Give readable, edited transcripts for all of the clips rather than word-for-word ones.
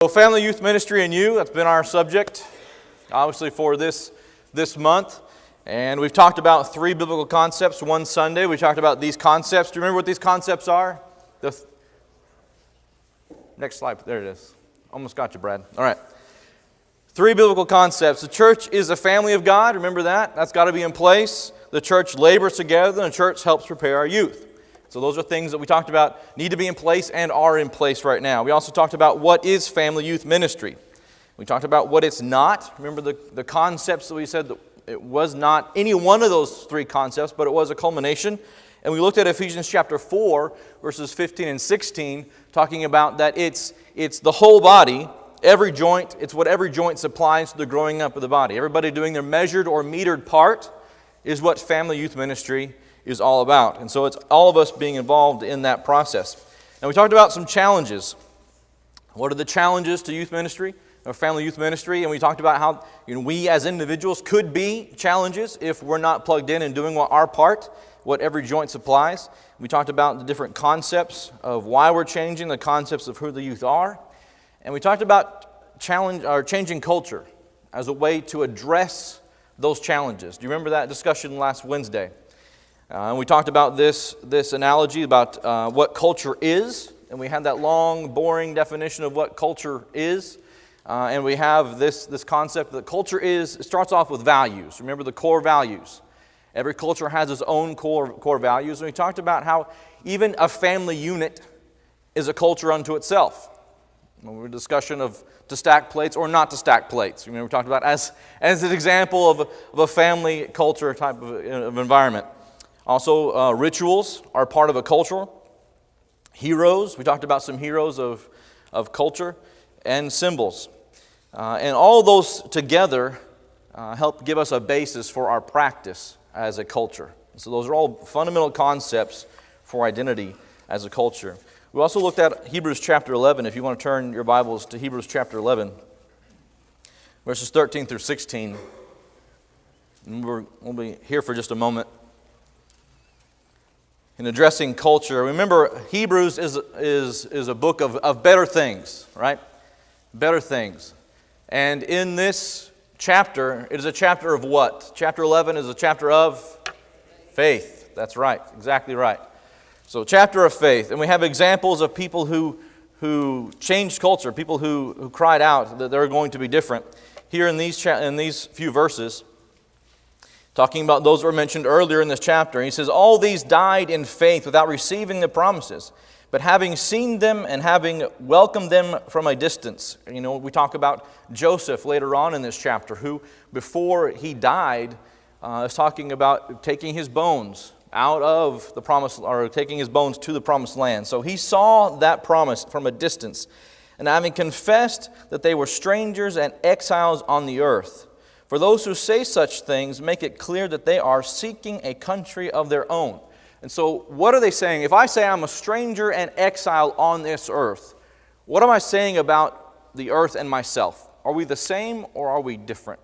So family youth ministry and you, that's been our subject, obviously, for this month. And we've talked about three biblical concepts. One Sunday, we talked about these concepts. Do you remember what these concepts are? Next slide. There it is. Almost got you, Brad. All right. Three biblical concepts. The church is a family of God. Remember that? That's got to be in place. The church labors together, and the church helps prepare our youth. So those are things that we talked about need to be in place and are in place right now. We also talked about what is family youth ministry. We talked about what it's not. Remember the concepts that we said that it was not any one of those three concepts, but it was a culmination. And we looked at Ephesians chapter 4, verses 15 and 16, talking about that it's the whole body, every joint. It's what every joint supplies to the growing up of the body. Everybody doing their measured or metered part is what family youth ministry is all about. And so it's all of us being involved in that process. And we talked about some challenges. What are the challenges to youth ministry, or family youth ministry? And we talked about how we as individuals could be challenges if we're not plugged in and doing our part, what every joint supplies. We talked about the different concepts of why we're changing, the concepts of who the youth are. And we talked about changing culture as a way to address those challenges. Do you remember that discussion last Wednesday? And we talked about this analogy about what culture is, and we had that long, boring definition of what culture is. And we have this concept that culture it starts off with values. Remember the core values. Every culture has its own core values. And we talked about how even a family unit is a culture unto itself. We were discussion of to stack plates or not to stack plates. Remember we talked about as an example of a family culture type of environment. Also, rituals are part of a culture. Heroes, we talked about some heroes of culture, and symbols. And all those together help give us a basis for our practice as a culture. So those are all fundamental concepts for identity as a culture. We also looked at Hebrews chapter 11. If you want to turn your Bibles to Hebrews chapter 11, verses 13 through 16. And we'll be here for just a moment. In addressing culture, remember Hebrews is a book of better things, right? Better things. And in this chapter, it is a chapter of what? Chapter 11 is a chapter of faith. That's right, exactly right. So chapter of faith. And we have examples of people who changed culture, people who cried out that they're going to be different. Here in these few verses, talking about those that were mentioned earlier in this chapter. He says, all these died in faith without receiving the promises, but having seen them and having welcomed them from a distance. We talk about Joseph later on in this chapter, who before he died is talking about taking his bones out of the promise, or taking his bones to the promised land. So he saw that promise from a distance, and having confessed that they were strangers and exiles on the earth. For those who say such things make it clear that they are seeking a country of their own. And so what are they saying? If I say I'm a stranger and exile on this earth, what am I saying about the earth and myself? Are we the same or are we different?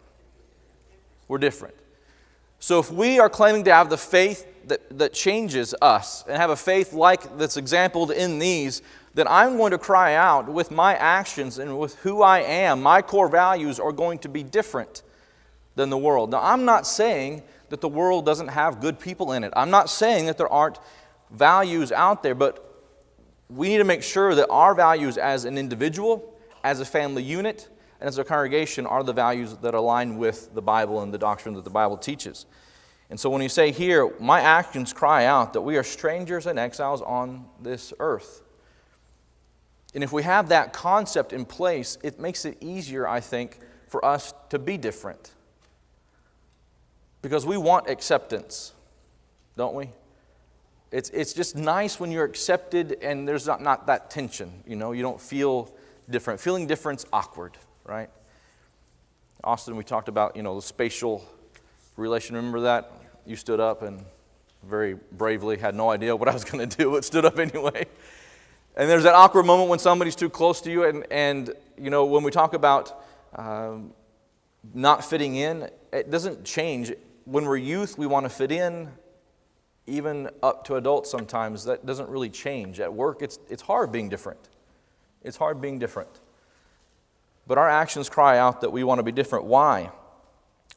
We're different. So if we are claiming to have the faith that changes us and have a faith like that's exampled in these, then I'm going to cry out with my actions and with who I am. My core values are going to be different than the world. Now, I'm not saying that the world doesn't have good people in it. I'm not saying that there aren't values out there, but we need to make sure that our values as an individual, as a family unit, and as a congregation are the values that align with the Bible and the doctrine that the Bible teaches. And so when you say here, my actions cry out that we are strangers and exiles on this earth. And if we have that concept in place, it makes it easier, I think, for us to be different. Because we want acceptance, don't we? It's just nice when you're accepted and there's not that tension. You don't feel different. Feeling different's awkward, right? Austin, we talked about, the spatial relation. Remember that? You stood up and very bravely had no idea what I was going to do, but stood up anyway. And there's that awkward moment when somebody's too close to you. And when we talk about not fitting in, it doesn't change. When we're youth, we want to fit in, even up to adults sometimes. That doesn't really change. At work, it's hard being different. It's hard being different. But our actions cry out that we want to be different. Why?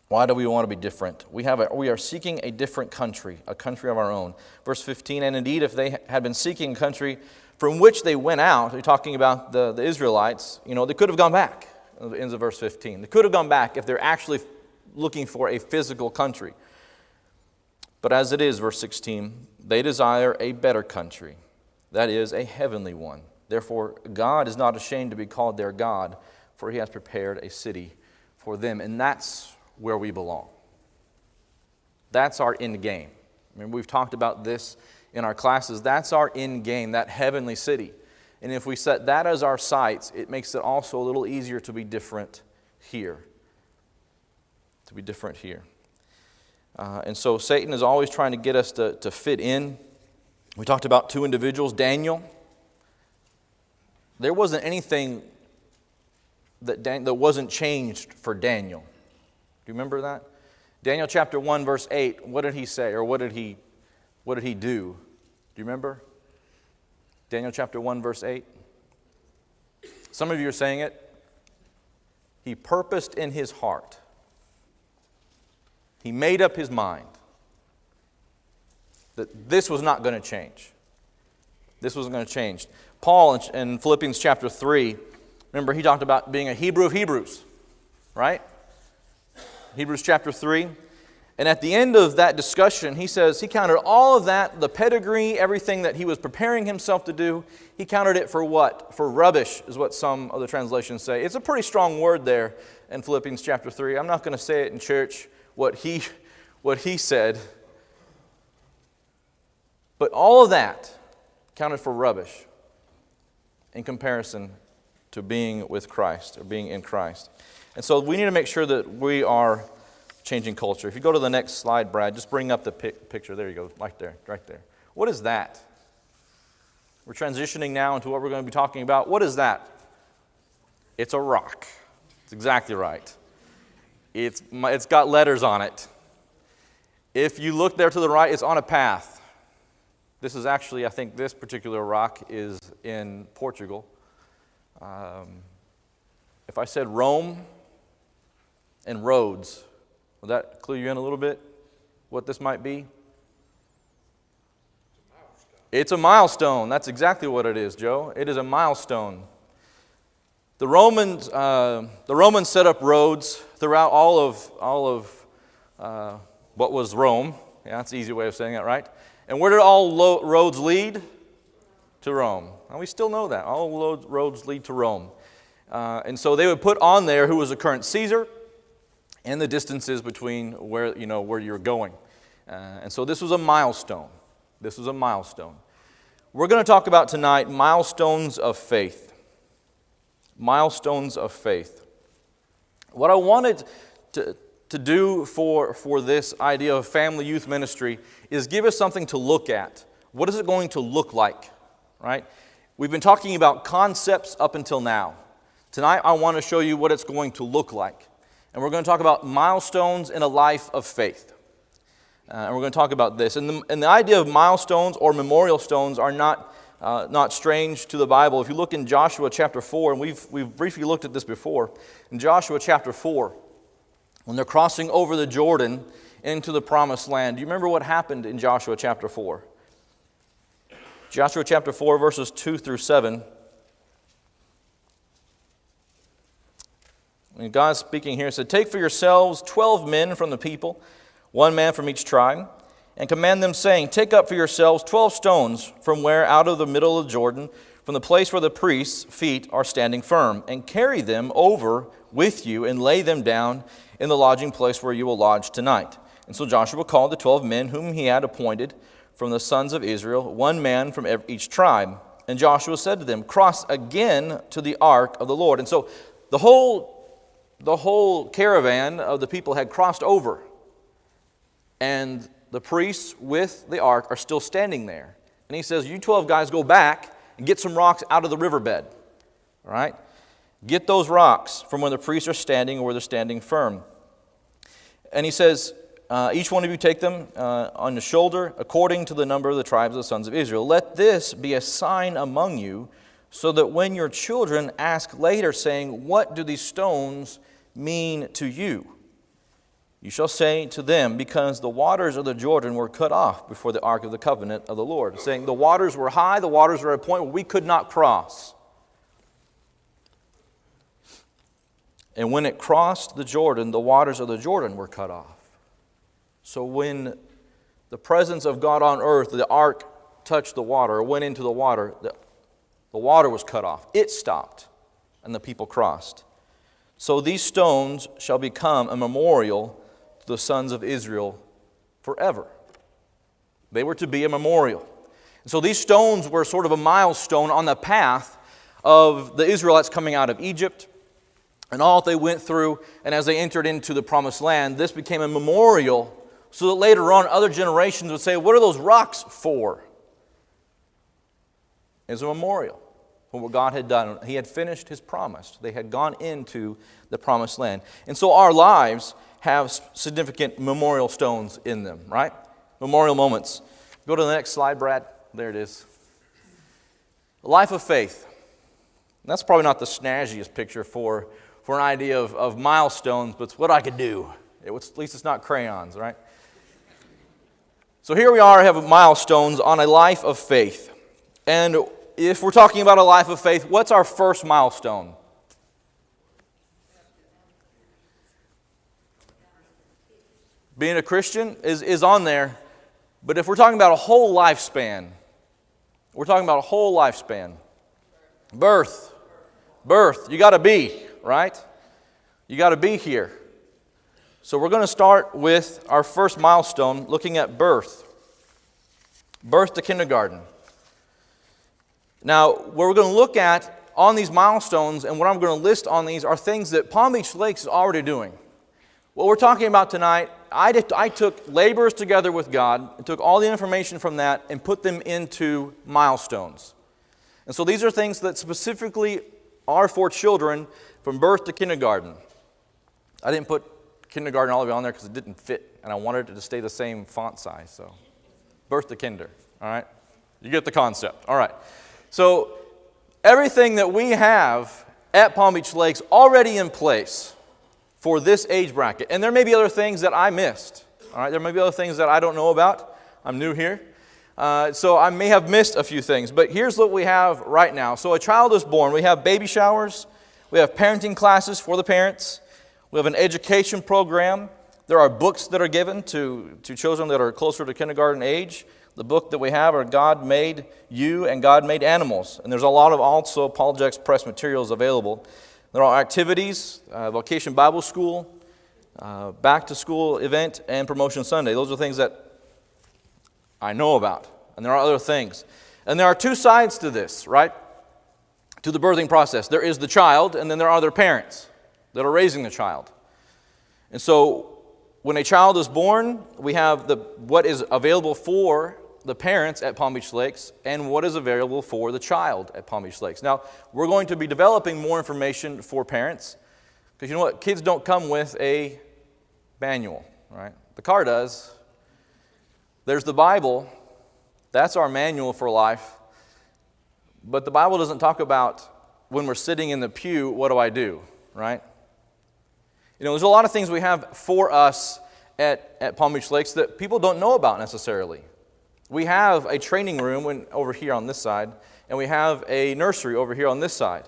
Why do we want to be different? We are seeking a different country, a country of our own. Verse 15, and indeed if they had been seeking a country from which they went out, they're talking about the Israelites, they could have gone back. The ends of verse 15. They could have gone back if they're actually looking for a physical country. But as it is, verse 16, they desire a better country, that is, a heavenly one. Therefore, God is not ashamed to be called their God, for he has prepared a city for them. And that's where we belong. That's our end game. Remember, we've talked about this in our classes. That's our end game, that heavenly city. And if we set that as our sights, it makes it also a little easier to be different here. To be different here. And so Satan is always trying to get us to fit in. We talked about two individuals. Daniel. There wasn't anything that wasn't changed for Daniel. Do you remember that? Daniel chapter 1 verse 8. What did he say, or what did he do? Do you remember? Daniel chapter 1 verse 8. Some of you are saying it. He purposed in his heart. He made up his mind that this was not going to change. This wasn't going to change. Paul in Philippians chapter 3, remember he talked about being a Hebrew of Hebrews, right? Hebrews chapter 3. And at the end of that discussion, he says he counted all of that, the pedigree, everything that he was preparing himself to do, he counted it for what? For rubbish, is what some of the translations say. It's a pretty strong word there in Philippians chapter 3. I'm not going to say it in church, what he said. But all of that counted for rubbish in comparison to being with Christ, or being in Christ. And so we need to make sure that we are changing culture. If you go to the next slide, Brad, just bring up the picture. There you go, right there. What is that? We're transitioning now into what we're going to be talking about. What is that? It's a rock. It's exactly right. It's got letters on it. If you look there to the right, it's on a path. This is actually, I think this particular rock is in Portugal. If I said Rome and Rhodes, will that clue you in a little bit what this might be? It's a milestone. That's exactly what it is, Joe. It is a milestone. The Romans set up roads throughout all of what was Rome. Yeah, that's an easy way of saying that, right? And where did all roads lead? To Rome. And we still know that. All roads lead to Rome. And so they would put on there who was the current Caesar and the distances between where you're going. And so this was a milestone. This was a milestone. We're going to talk about tonight milestones of faith. Milestones of faith. What I wanted to do for this idea of family youth ministry is give us something to look at. What is it going to look like? Right? We've been talking about concepts up until now. Tonight I want to show you what it's going to look like. And we're going to talk about milestones in a life of faith. And we're going to talk about this. And the idea of milestones or memorial stones are not strange to the Bible. If you look in Joshua chapter 4, and we've briefly looked at this before. In Joshua chapter 4, when they're crossing over the Jordan into the promised land, do you remember what happened in Joshua chapter 4? Joshua chapter 4, verses 2 through 7. And God's speaking here, said, "Take for yourselves 12 men from the people, 1 man from each tribe, and command them, saying, Take up for yourselves 12 stones from where out of the middle of Jordan, from the place where the priests' feet are standing firm, and carry them over with you, and lay them down in the lodging place where you will lodge tonight." And so Joshua called the 12 men whom he had appointed from the sons of Israel, 1 man from each tribe. And Joshua said to them, "Cross again to the ark of the Lord." And so the whole caravan of the people had crossed over. And the priests with the ark are still standing there. And he says, "You 12 guys go back and get some rocks out of the riverbed." All right? Get those rocks from where the priests are standing or where they're standing firm. And he says, "Each one of you take them on the shoulder according to the number of the tribes of the sons of Israel. Let this be a sign among you, so that when your children ask later, saying, 'What do these stones mean to you?' you shall say to them, 'Because the waters of the Jordan were cut off before the ark of the covenant of the Lord.'" Saying the waters were high, the waters were at a point where we could not cross. "And when it crossed the Jordan, the waters of the Jordan were cut off." So when the presence of God on earth, the ark touched the water, or went into the water was cut off. It stopped, and the people crossed. "So these stones shall become a memorial to the sons of Israel forever." They were to be a memorial. And so these stones were sort of a milestone on the path of the Israelites coming out of Egypt and all that they went through. And as they entered into the promised land, this became a memorial so that later on other generations would say, "What are those rocks for?" It's a memorial for what God had done. He had finished His promise. They had gone into the promised land. And so our lives have significant memorial stones in them, right? Memorial moments. Go to the next slide, Brad. There it is. A life of faith. And that's probably not the snazziest picture for an idea of milestones, but it's what I could do. At least it's not crayons, right? So here we are, have milestones on a life of faith. And if we're talking about a life of faith, what's our first milestone? Being a Christian is on there. But if we're talking about a whole lifespan, we're talking about a whole lifespan. Birth. You got to be, right? You got to be here. So we're going to start with our first milestone, looking at birth. Birth to kindergarten. Now, what we're going to look at on these milestones and what I'm going to list on these are things that Palm Beach Lakes is already doing. What we're talking about tonight, I took laborers together with God and took all the information from that and put them into milestones. And so these are things that specifically are for children from birth to kindergarten. I didn't put kindergarten all the way on there because it didn't fit, and I wanted it to stay the same font size. So birth to kinder, all right? You get the concept, all right. So everything that we have at Palm Beach Lakes already in place for this age bracket. And there may be other things that I missed. All right, there may be other things that I don't know about. I'm new here. So I may have missed a few things. But here's what we have right now. So a child is born. We have baby showers. We have parenting classes for the parents. We have an education program. There are books that are given to children that are closer to kindergarten age. The book that we have are God Made You and God Made Animals. And there's a lot of also Apologetics Press materials available. There are activities, Vacation Bible School, Back to School event, and Promotion Sunday. Those are things that I know about. And there are other things. And there are two sides to this, right? To the birthing process. There is the child, and then there are their parents that are raising the child. And so when a child is born, we have what is available for the parents at Palm Beach Lakes and what is available for the child at Palm Beach Lakes. Now, we're going to be developing more information for parents because you know what? Kids don't come with a manual, right? The car does. There's the Bible. That's our manual for life. But the Bible doesn't talk about when we're sitting in the pew, what do I do, right? You know, there's a lot of things we have for us at Palm Beach Lakes that people don't know about necessarily. We have a training room over here on this side, and we have a nursery over here on this side.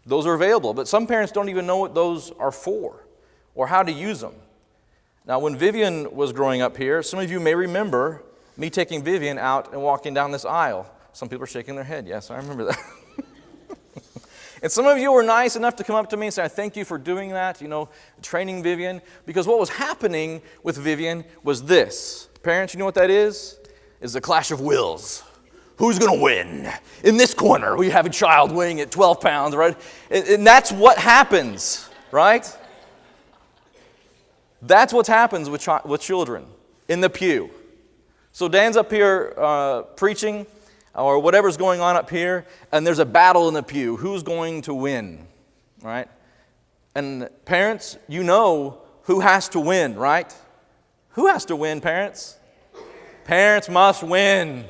Those are available, but some parents don't even know what those are for or how to use them. Now, when Vivian was growing up here, some of you may remember me taking Vivian out and walking down this aisle. Some people are shaking their head. Yes, I remember that. And some of you were nice enough to come up to me and say, "I thank you for doing that, training Vivian." Because what was happening with Vivian was this. Parents, you know what that is? It's a clash of wills. Who's going to win? In this corner, we have a child weighing at 12 pounds, right? And that's what happens, right? That's what happens with children in the pew. So Dan's up here preaching, or whatever's going on up here, and there's a battle in the pew. Who's going to win, right? And parents, you know who has to win, right? Who has to win, parents? Parents must win.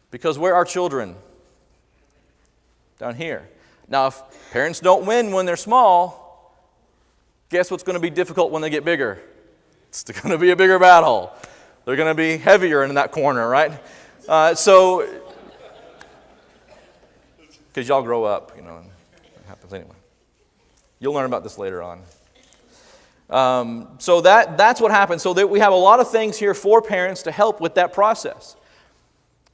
Because we're our children. down here. Now, if parents don't win when they're small, guess what's going to be difficult when they get bigger? It's going to be a bigger battle. They're going to be heavier in that corner, right? Because y'all grow up, and it happens anyway. You'll learn about this later on. So that's what happens. So that we have a lot of things here for parents to help with that process.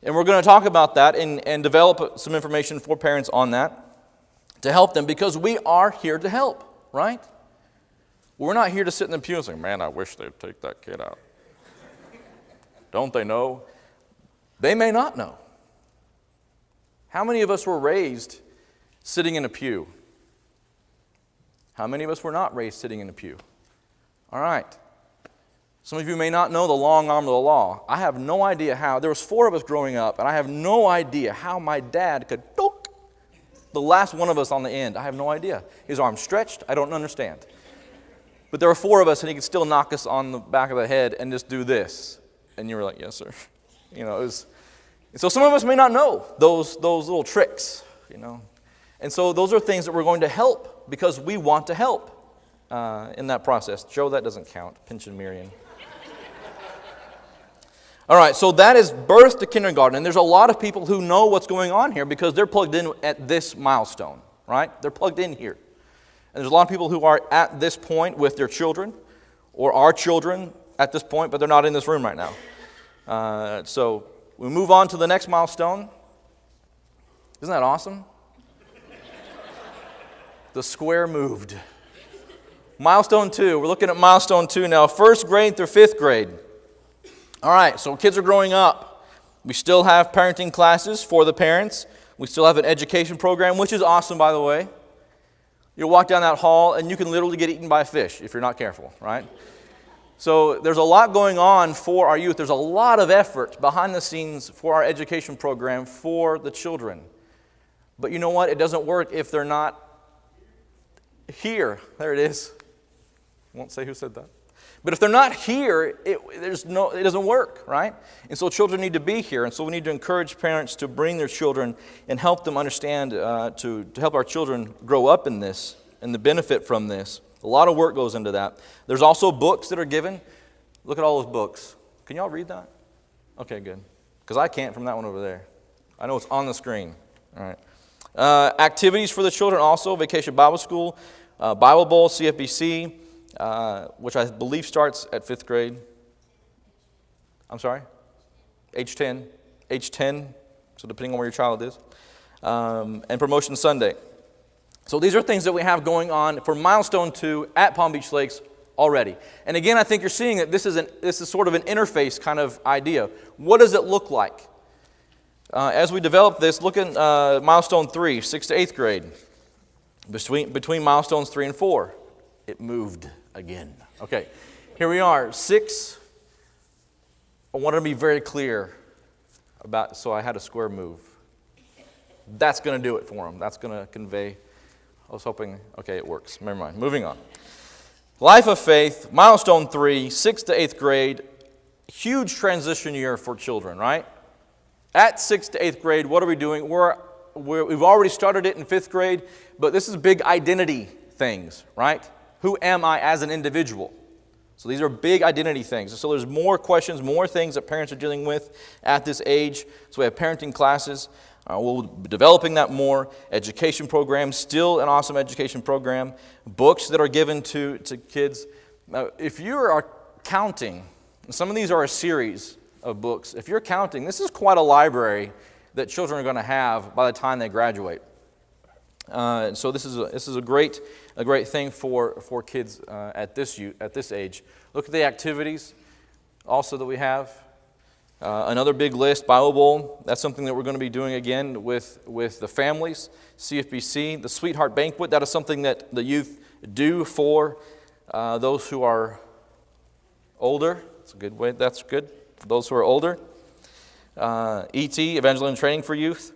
And we're going to talk about that and develop some information for parents on that to help them, because we are here to help, right? We're not here to sit in the pew and say, man, I wish they'd take that kid out. Don't they know? They may not know. How many of us were raised sitting in a pew? How many of us were not raised sitting in a pew? All right. Some of you may not know the long arm of the law. I have no idea how. There was 4 of us growing up, and I have no idea how my dad could the last one of us on the end. I have no idea. His arm stretched. I don't understand. But there were 4 of us, and he could still knock us on the back of the head and just do this. And you were like, yes, sir. It was. And so some of us may not know those little tricks, And so those are things that we're going to help because we want to help in that process. Joe, that doesn't count. Pinch and Miriam. All right, so that is birth to kindergarten. And there's a lot of people who know what's going on here because they're plugged in at this milestone, right? They're plugged in here. And there's a lot of people who are at this point with their children or are children at this point, but they're not in this room right now. So we move on to the next milestone. Isn't that awesome? The square moved. Milestone 2. We're looking at milestone 2 now, 1st grade through 5th grade. All right, so kids are growing up. We still have parenting classes for the parents. We still have an education program, which is awesome, by the way. You'll walk down that hall, and you can literally get eaten by a fish if you're not careful, right? So there's a lot going on for our youth. There's a lot of effort behind the scenes for our education program for the children. But you know what? It doesn't work if they're not here. There it is. I won't say who said that. But if they're not here, it doesn't work, right? And so children need to be here. And so we need to encourage parents to bring their children and help them understand, to help our children grow up in this and the benefit from this. A lot of work goes into that. There's also books that are given. Look at all those books. Can y'all read that? Okay, good. Because I can't from that one over there. I know it's on the screen. All right. Activities for the children also, Vacation Bible School, Bible Bowl, CFBC, which I believe starts at 5th grade. I'm sorry? Age 10. Age 10, so depending on where your child is. And Promotion Sunday. So these are things that we have going on for Milestone 2 at Palm Beach Lakes already. And again, I think you're seeing that this is sort of an interface kind of idea. What does it look like? As we develop this, look at Milestone 3, 6th to 8th grade. Between Milestones 3 and 4, it moved again. Okay, here we are, 6. I wanted to be very clear about, so I had a square move. That's going to do it for them. That's going to convey. I was hoping, okay, it works. Never mind. Moving on. Life of Faith, Milestone 3, 6th to 8th grade. Huge transition year for children, right? At 6th to 8th grade, what are we doing? We've already started it in 5th grade, but this is big identity things, right? Who am I as an individual? So these are big identity things. So there's more questions, more things that parents are dealing with at this age. So we have parenting classes. We'll be developing that more. Education program, still an awesome education program. Books that are given to kids. Now, if you are counting, some of these are a series of books. If you're counting, this is quite a library that children are going to have by the time they graduate. So this is a great thing for kids at this age. Look at the activities also that we have. Another big list, Bible Bowl. That's something that we're going to be doing again with the families. CFBC, the Sweetheart Banquet. That is something that the youth do for those who are older. That's a good way. That's good. For those who are older. ET, Evangelism Training for Youth.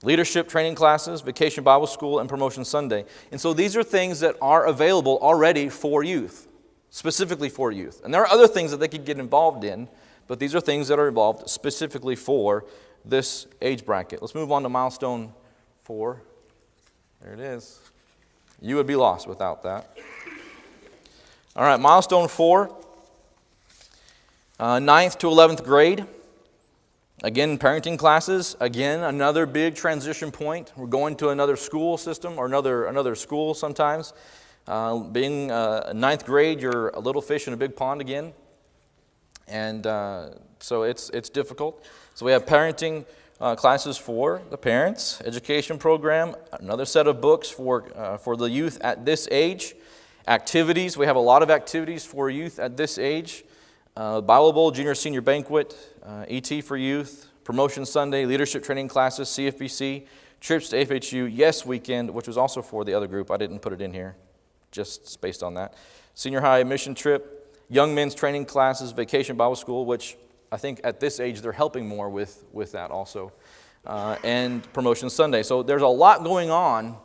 Leadership training classes, Vacation Bible School, and Promotion Sunday. And so these are things that are available already for youth, specifically for youth. And there are other things that they could get involved in, but these are things that are involved specifically for this age bracket. Let's move on to Milestone 4. There it is. You would be lost without that. All right, milestone 4, 9th to 11th grade. Again, parenting classes. Again, another big transition point. We're going to another school system or another school sometimes. Being 9th grade, you're a little fish in a big pond again. And so it's difficult. So we have parenting classes for the parents, education program, another set of books for the youth at this age. Activities, we have a lot of activities for youth at this age. Bible Bowl, Junior Senior Banquet, ET for youth, Promotion Sunday, leadership training classes, CFBC, trips to FHU, Yes Weekend, which was also for the other group. I didn't put it in here, just based on that. Senior high mission trip, young men's training classes, vacation Bible school, which I think at this age they're helping more with that also, and Promotion Sunday. So there's a lot going on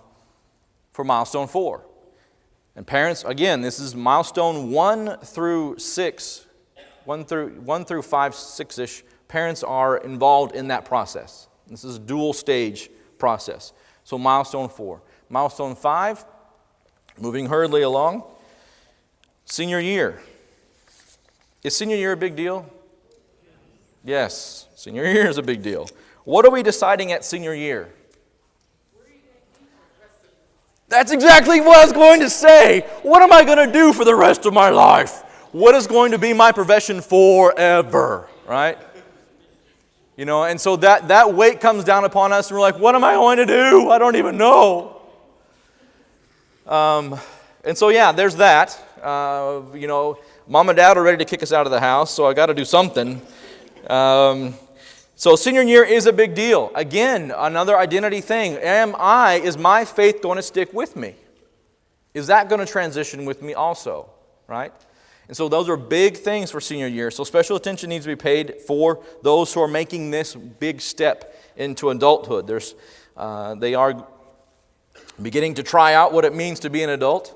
for Milestone 4. And parents, again, this is Milestone 1 through 6, 1 through 5, 6-ish. Parents are involved in that process. This is a dual stage process. So Milestone 4. Milestone 5, moving hurriedly along, senior year. Is senior year a big deal? Yes, senior year is a big deal. What are we deciding at senior year? That's exactly what I was going to say. What am I going to do for the rest of my life? What is going to be my profession forever, right? You know, and so that weight comes down upon us, and we're like, what am I going to do? I don't even know. And so, yeah, there's that. You know, mom and dad are ready to kick us out of the house, so I got to do something. So senior year is a big deal. Again, another identity thing. Is my faith going to stick with me? Is that going to transition with me also, right? And so those are big things for senior year. So special attention needs to be paid for those who are making this big step into adulthood. They are beginning to try out what it means to be an adult.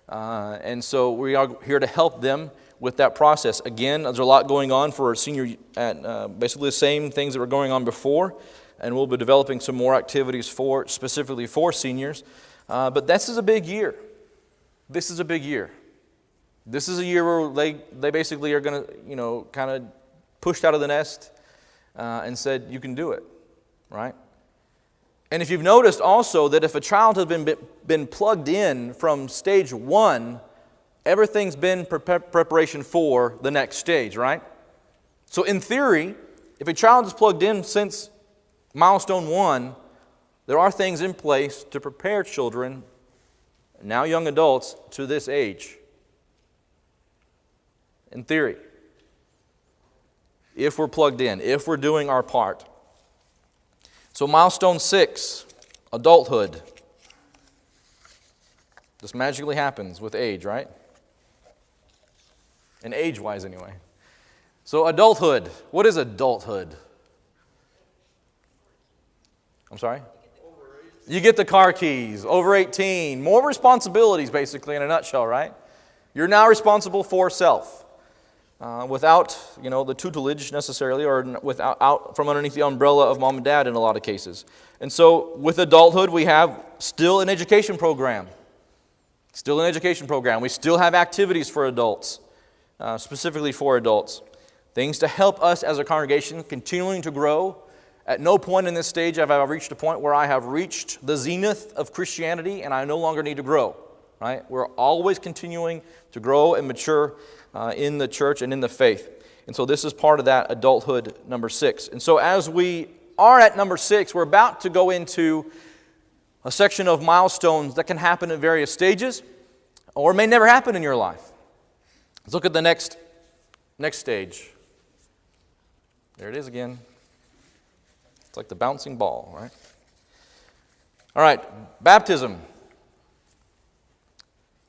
And so we are here to help them with that process. Again, there's a lot going on for senior, basically the same things that were going on before, and we'll be developing some more activities specifically for seniors. But this is a big year. This is a big year. This is a year where they basically are going to, kind of pushed out of the nest and said, you can do it, right? And if you've noticed also that if a child has been plugged in from stage 1, everything's been preparation for the next stage, right? So in theory, if a child is plugged in since milestone 1, there are things in place to prepare children, now young adults, to this age. In theory. If we're plugged in, if we're doing our part. So milestone 6, adulthood. This magically happens with age, right? And age-wise anyway. So adulthood. What is adulthood? I'm sorry? You get the car keys, over 18. More responsibilities, basically, in a nutshell, right? You're now responsible for self. Without, the tutelage necessarily, or out from underneath the umbrella of mom and dad in a lot of cases. And so with adulthood, we have still an education program. Still an education program. We still have activities for adults. Specifically for adults. Things to help us as a congregation continuing to grow. At no point in this stage have I reached a point where I have reached the zenith of Christianity and I no longer need to grow. Right? We're always continuing to grow and mature in the church and in the faith. And so this is part of that adulthood number 6. And so as we are at number 6, we're about to go into a section of milestones that can happen at various stages or may never happen in your life. Let's look at the next stage. There it is again. It's like the bouncing ball, right? All right, baptism.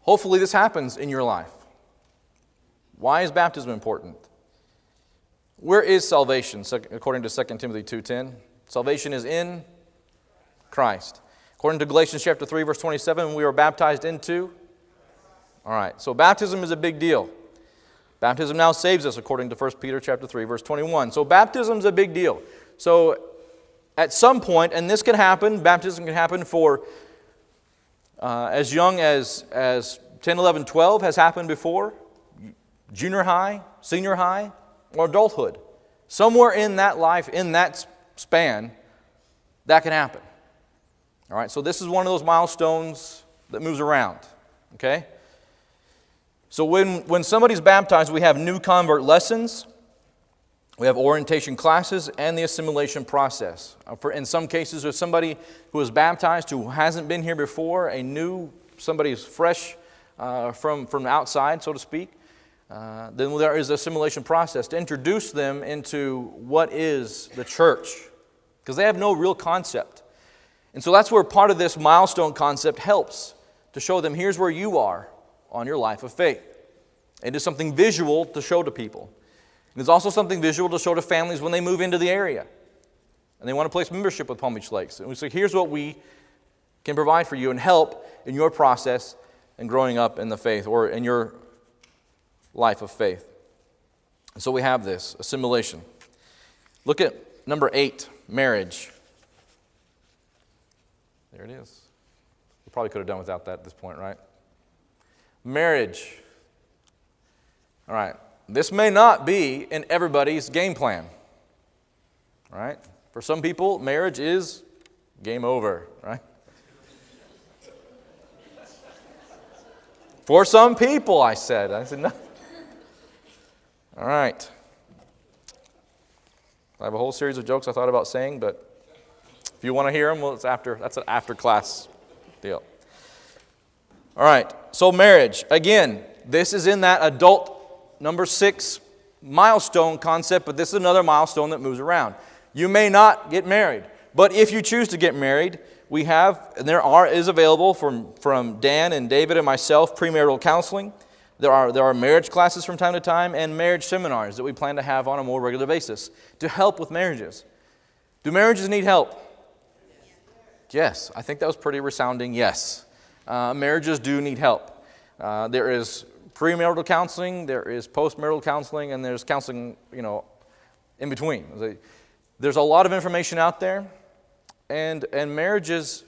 Hopefully this happens in your life. Why is baptism important? Where is salvation? According to 2 Timothy 2:10, salvation is in Christ. According to Galatians chapter 3, verse 27, we were baptized into. All right, so baptism is a big deal. Baptism now saves us, according to 1 Peter chapter 3, verse 21. So baptism is a big deal. So at some point, and this can happen, baptism can happen for as young as 10, 11, 12 has happened before, junior high, senior high, or adulthood. Somewhere in that life, in that span, that can happen. All right, so this is one of those milestones that moves around, okay? So when somebody's baptized, we have new convert lessons, we have orientation classes, and the assimilation process. In some cases, with somebody who is baptized who hasn't been here before, somebody who's fresh from outside, so to speak, then there is an assimilation process to introduce them into what is the church, because they have no real concept. And so that's where part of this milestone concept helps, to show them here's where you are on your life of faith. It is something visual to show to people. And it's also something visual to show to families when they move into the area and they want to place membership with Palm Beach Lakes. And we say, here's what we can provide for you and help in your process and growing up in the faith or in your life of faith. And so we have this assimilation. Look at number 8, marriage. There it is. We probably could have done without that at this point, right? Marriage. All right. This may not be in everybody's game plan. All right? For some people, marriage is game over, right? For some people, I said no. All right. I have a whole series of jokes I thought about saying, but if you want to hear them, well, that's an after class deal. All right. So marriage, again, this is in that adult number 6 milestone concept, but this is another milestone that moves around. You may not get married, but if you choose to get married, we have, and is available from Dan and David and myself, premarital counseling. There are marriage classes from time to time and marriage seminars that we plan to have on a more regular basis to help with marriages. Do marriages need help? Yes, I think that was pretty resounding yes. Marriages do need help. There is premarital counseling, there is postmarital counseling, and there's counseling, in between. There's a lot of information out there, and marriages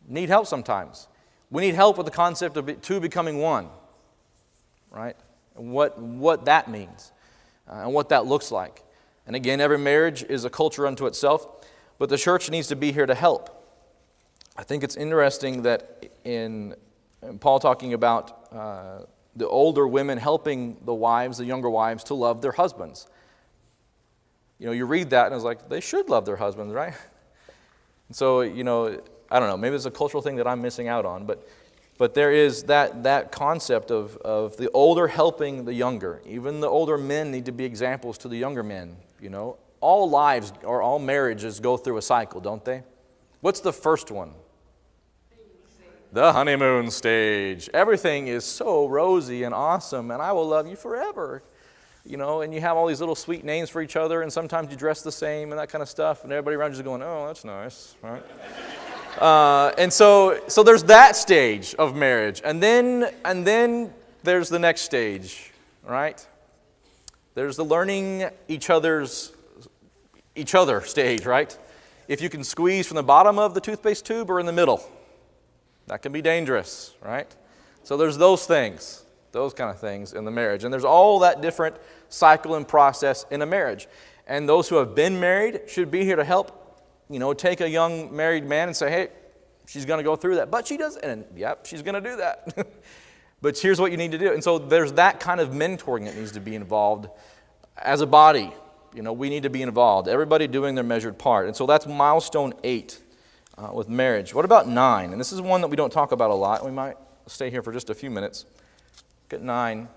need help sometimes. We need help with the concept of two becoming one, right? And what that means, and what that looks like. And again, every marriage is a culture unto itself, but the church needs to be here to help. I think it's interesting that in Paul talking about the older women helping the younger wives to love their husbands. You read that and it's like, they should love their husbands, right? And so, I don't know, maybe it's a cultural thing that I'm missing out on, but there is that concept of the older helping the younger. Even the older men need to be examples to the younger men, All lives or all marriages go through a cycle, don't they? What's the first one? The honeymoon stage. Everything is so rosy and awesome, and I will love you forever. And you have all these little sweet names for each other, and sometimes you dress the same and that kind of stuff, and everybody around you is going, oh, that's nice, right? And so there's that stage of marriage, and then there's the next stage, right? There's the learning each other stage, right? If you can squeeze from the bottom of the toothpaste tube or in the middle, that can be dangerous, right? So there's those things, those kind of things in the marriage. And there's all that different cycle and process in a marriage. And those who have been married should be here to help, take a young married man and say, hey, she's going to go through that. But she does, and yep, she's going to do that. But here's what you need to do. And so there's that kind of mentoring that needs to be involved as a body. We need to be involved. Everybody doing their measured part. And so that's milestone 8 with marriage. What about 9? And this is one that we don't talk about a lot. We might stay here for just a few minutes. Look at 9.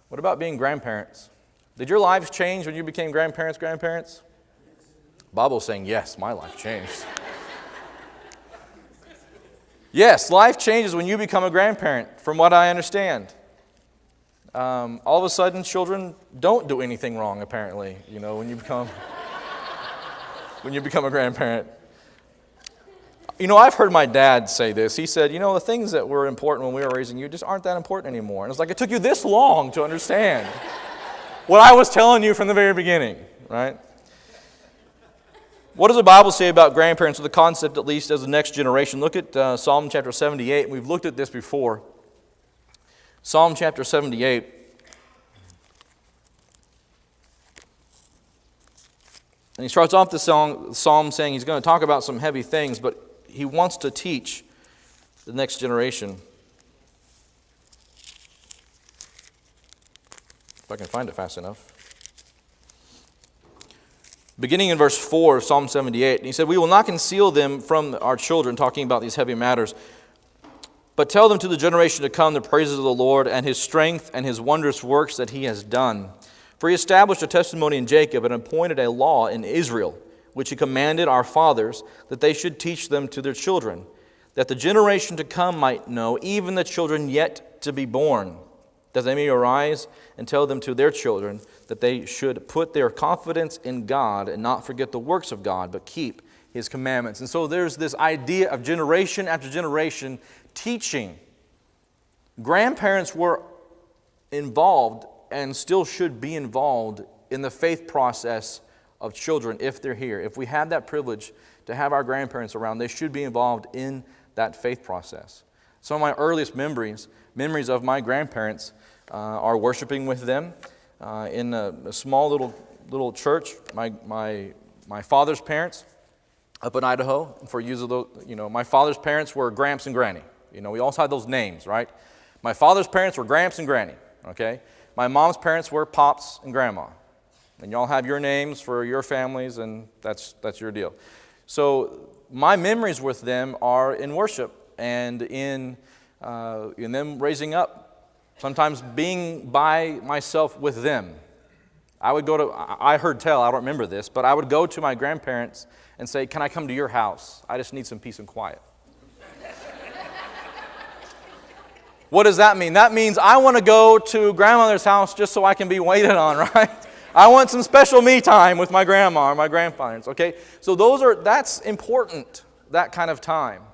What about being grandparents? Did your lives change when you became grandparents? Bible's saying, yes, my life changed. Yes, life changes when you become a grandparent, from what I understand. All of a sudden, children don't do anything wrong, apparently, when you become a grandparent. I've heard my dad say this. He said, the things that were important when we were raising you just aren't that important anymore. And it's like, it took you this long to understand what I was telling you from the very beginning, right? What does the Bible say about grandparents, or the concept at least as the next generation? Look at Psalm chapter 78. We've looked at this before. Psalm chapter 78. And he starts off the psalm saying he's going to talk about some heavy things, but he wants to teach the next generation. If I can find it fast enough. Beginning in verse 4 of Psalm 78, and he said, "We will not conceal them from our children," talking about these heavy matters, "but tell them to the generation to come the praises of the Lord and his strength and his wondrous works that he has done. For he established a testimony in Jacob and appointed a law in Israel, which he commanded our fathers, that they should teach them to their children, that the generation to come might know, even the children yet to be born, that they may arise and tell them to their children, that they should put their confidence in God and not forget the works of God, but keep his commandments." And so there's this idea of generation after generation teaching. Grandparents were involved and still should be involved in the faith process of children if they're here. If we have that privilege to have our grandparents around, they should be involved in that faith process. Some of my earliest memories of my grandparents are worshiping with them in a small little church. My father's parents up in Idaho, for use of those, my father's parents were Gramps and Granny. We also had those names, right? My father's parents were Gramps and Granny, okay? My mom's parents were Pops and Grandma. And y'all have your names for your families, and that's your deal. So my memories with them are in worship and in them raising up. Sometimes being by myself with them. I heard tell, I don't remember this, but I would go to my grandparents and say, "Can I come to your house? I just need some peace and quiet." What does that mean? That means I want to go to grandmother's house just so I can be waited on, right? I want some special me time with my grandma or my grandparents, okay? So that's important, that kind of time.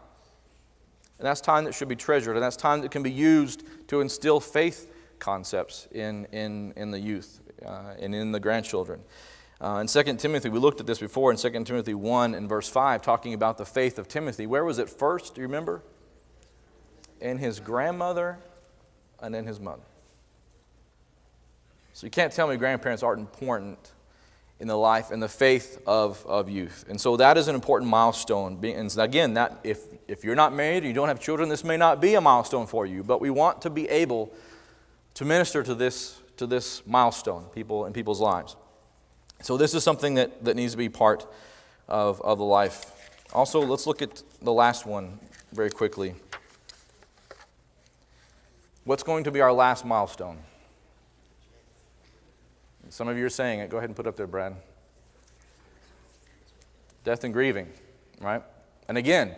And that's time that should be treasured, and that's time that can be used to instill faith concepts in the youth and in the grandchildren. In 2 Timothy, we looked at this before in 2 Timothy 1 and verse 5, talking about the faith of Timothy. Where was it first? Do you remember? In his grandmother and in his mother. So you can't tell me grandparents aren't important in the life and the faith of youth. And so that is an important milestone. And again, that if you're not married or you don't have children, this may not be a milestone for you, but we want to be able to minister to this milestone in people's lives. So this is something that needs to be part of the life. Also, let's look at the last one very quickly. What's going to be our last milestone? Some of you are saying it. Go ahead and put it up there, Brad. Death and grieving, right? And again,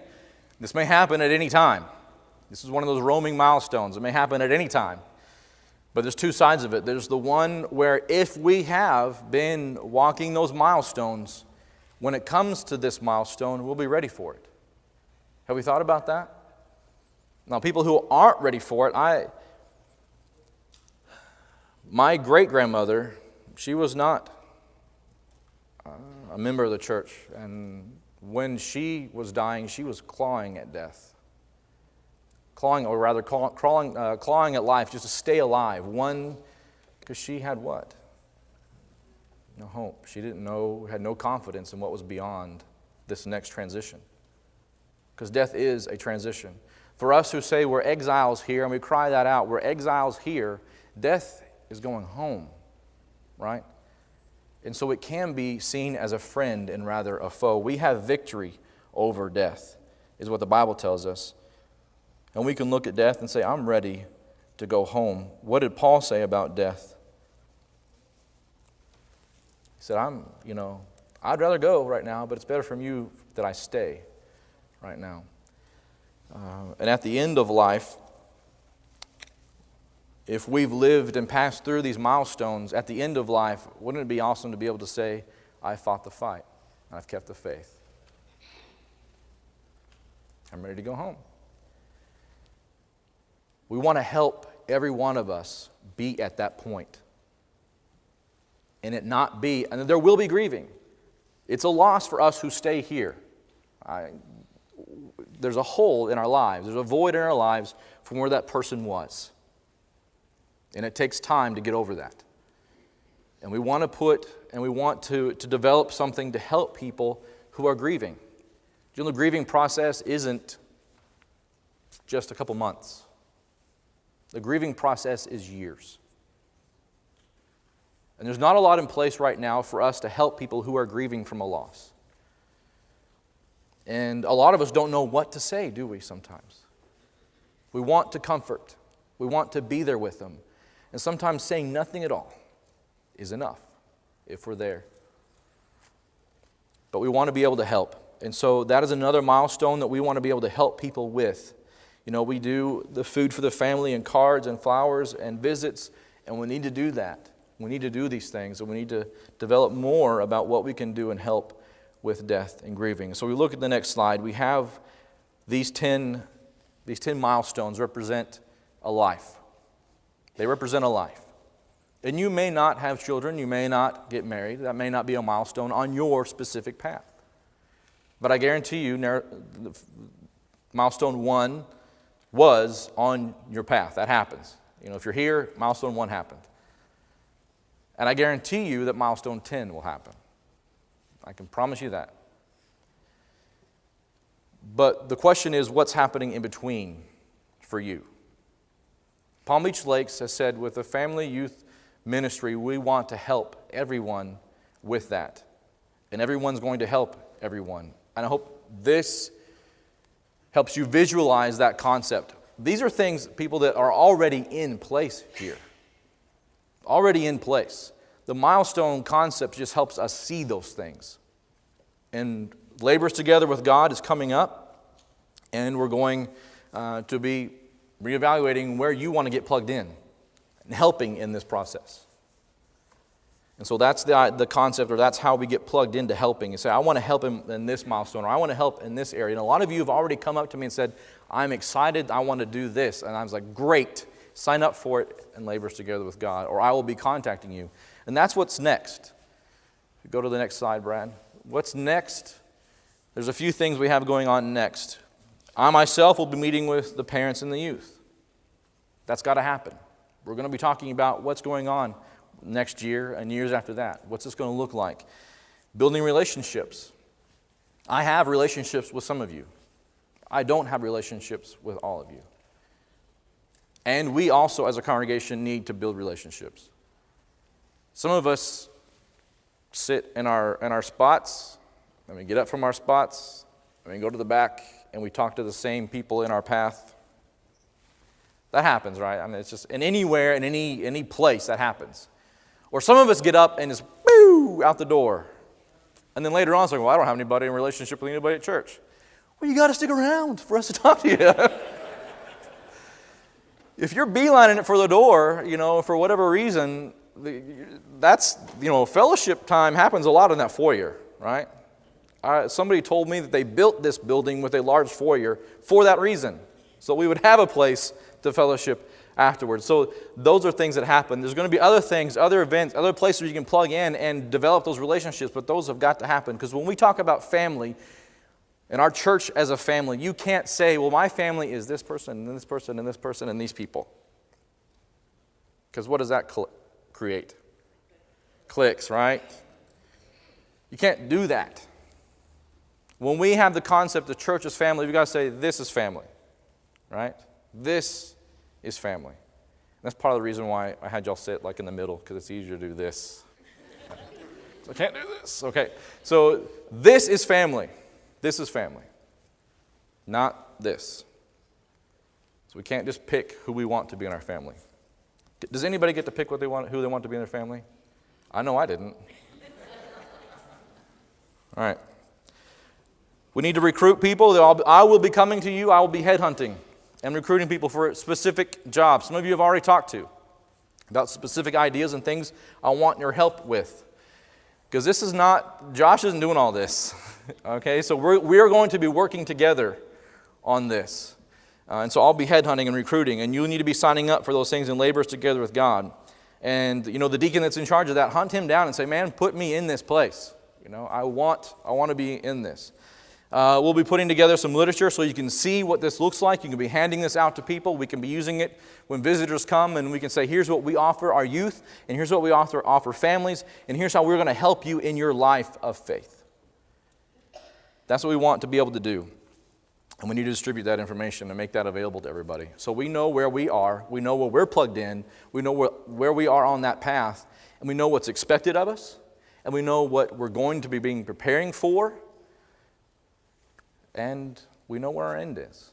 this may happen at any time. This is one of those roaming milestones. It may happen at any time. But there's two sides of it. There's the one where if we have been walking those milestones, when it comes to this milestone, we'll be ready for it. Have we thought about that? Now, people who aren't ready for it, my great-grandmother, she was not a member of the church. And when she was dying, she was clawing at death. Clawing at life just to stay alive. One, because she had what? No hope. She didn't know, had no confidence in what was beyond this next transition. Because death is a transition. For us who say we're exiles here, and we cry that out, we're exiles here, death is going home, right? And so it can be seen as a friend and rather a foe. We have victory over death, is what the Bible tells us. And we can look at death and say, I'm ready to go home. What did Paul say about death? He said, I'd rather go right now, but it's better for you that I stay right now. And at the end of life, if we've lived and passed through these milestones, at the end of life, wouldn't it be awesome to be able to say, I fought the fight, and I've kept the faith. I'm ready to go home. We want to help every one of us be at that point. And it not be, and there will be grieving. It's a loss for us who stay here. There's a hole in our lives. There's a void in our lives from where that person was. And it takes time to get over that. And we want to develop something to help people who are grieving. The grieving process isn't just a couple months. The grieving process is years. And there's not a lot in place right now for us to help people who are grieving from a loss. And a lot of us don't know what to say, do we, sometimes? We want to comfort. We want to be there with them. And sometimes saying nothing at all is enough if we're there. But we want to be able to help. And so that is another milestone that we want to be able to help people with. We do the food for the family and cards and flowers and visits, and we need to do that. We need to do these things, and we need to develop more about what we can do and help with death and grieving. So we look at the next slide. We have these 10 milestones represent a life. They represent a life. And you may not have children, you may not get married. That may not be a milestone on your specific path. But I guarantee you, milestone 1 was on your path. That happens. If you're here, milestone 1 happened. And I guarantee you that milestone 10 will happen. I can promise you that. But the question is, what's happening in between for you? Palm Beach Lakes has said, with the family youth ministry, we want to help everyone with that. And everyone's going to help everyone. And I hope this helps you visualize that concept. These are things, people, that are already in place here. Already in place. The milestone concept just helps us see those things. And Labors Together with God is coming up, and we're going to be reevaluating where you want to get plugged in and helping in this process. And so that's the concept, or that's how we get plugged into helping. You say, I want to help him in this milestone, or I want to help in this area. And a lot of you have already come up to me and said, I'm excited, I want to do this. And I was like, great, sign up for it and Labors Together with God, or I will be contacting you. And that's what's next. Go to the next slide, Brad. What's next? There's a few things we have going on next. I myself will be meeting with the parents and the youth. That's got to happen. We're going to be talking about what's going on next year and years after that. What's this going to look like? Building relationships. I have relationships with some of you. I don't have relationships with all of you. And we also, as a congregation, need to build relationships. Some of us sit in our spots, and we get up from our spots, and we go to the back, and we talk to the same people in our path. That happens, right? I mean, it's just in anywhere, in any place, that happens. Or some of us get up and just, boo, out the door. And then later on, it's like, well, I don't have anybody in relationship with anybody at church. Well, you got to stick around for us to talk to you. If you're beelining it for the door, for whatever reason, that's, fellowship time happens a lot in that foyer, right? Somebody told me that they built this building with a large foyer for that reason, so we would have a place to fellowship afterwards. So those are things that happen. There's going to be other things, other events, other places where you can plug in and develop those relationships, but those have got to happen. Because when we talk about family, and our church as a family, you can't say, well, my family is this person, and this person, and this person, and these people. Because what does that create? Cliques, right? You can't do that. When we have the concept of church as family, we've got to say, this is family, right? This is family. And that's part of the reason why I had y'all sit like in the middle, because it's easier to do this. So I can't do this. Okay, so this is family. This is family, not this. So we can't just pick who we want to be in our family. Does anybody get to pick who they want to be in their family? I know I didn't. All right. We need to recruit people. I will be coming to you. I will be headhunting and recruiting people for specific jobs. Some of you have already talked to about specific ideas and things I want your help with. Because this is not, Josh isn't doing all this. Okay, so we're going to be working together on this. And so I'll be headhunting and recruiting, and you need to be signing up for those things in Labors Together with God. And, the deacon that's in charge of that, hunt him down and say, man, put me in this place. I want to be in this. We'll be putting together some literature so you can see what this looks like. You can be handing this out to people. We can be using it when visitors come, and we can say, here's what we offer our youth, and here's what we offer families, and here's how we're going to help you in your life of faith. That's what we want to be able to do. And we need to distribute that information and make that available to everybody. So we know where we are. We know where we're plugged in. We know where we are on that path. And we know what's expected of us. And we know what we're going to be preparing for. And we know where our end is.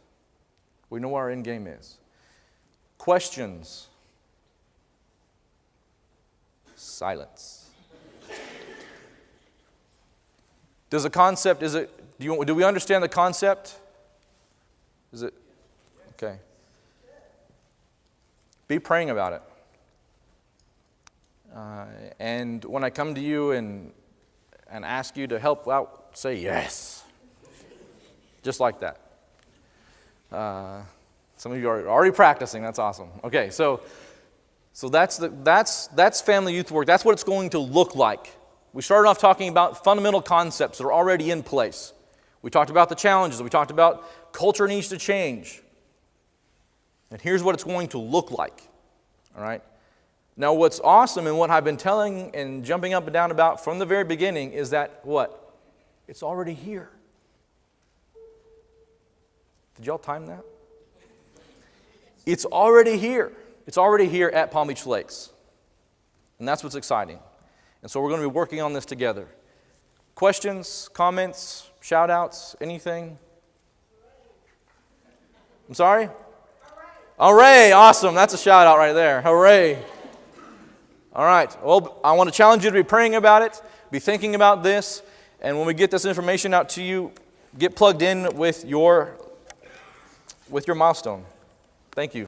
We know where our end game is. Questions? Silence. Does the concept, do we understand the concept? Is it? Okay. Be praying about it. And when I come to you and ask you to help out, say yes. Just like that. Some of you are already practicing. That's awesome. Okay, so that's family youth work. That's what it's going to look like. We started off talking about fundamental concepts that are already in place. We talked about the challenges. We talked about culture needs to change. And here's what it's going to look like. All right? Now, what's awesome and what I've been telling and jumping up and down about from the very beginning is that what? It's already here. Did y'all time that? It's already here. It's already here at Palm Beach Lakes. And that's what's exciting. And so we're going to be working on this together. Questions, comments, shout-outs, anything? I'm sorry? Hooray! Awesome. That's a shout-out right there. Hooray. All right. Well, I want to challenge you to be praying about it, be thinking about this, and when we get this information out to you, get plugged in with your milestone. Thank you.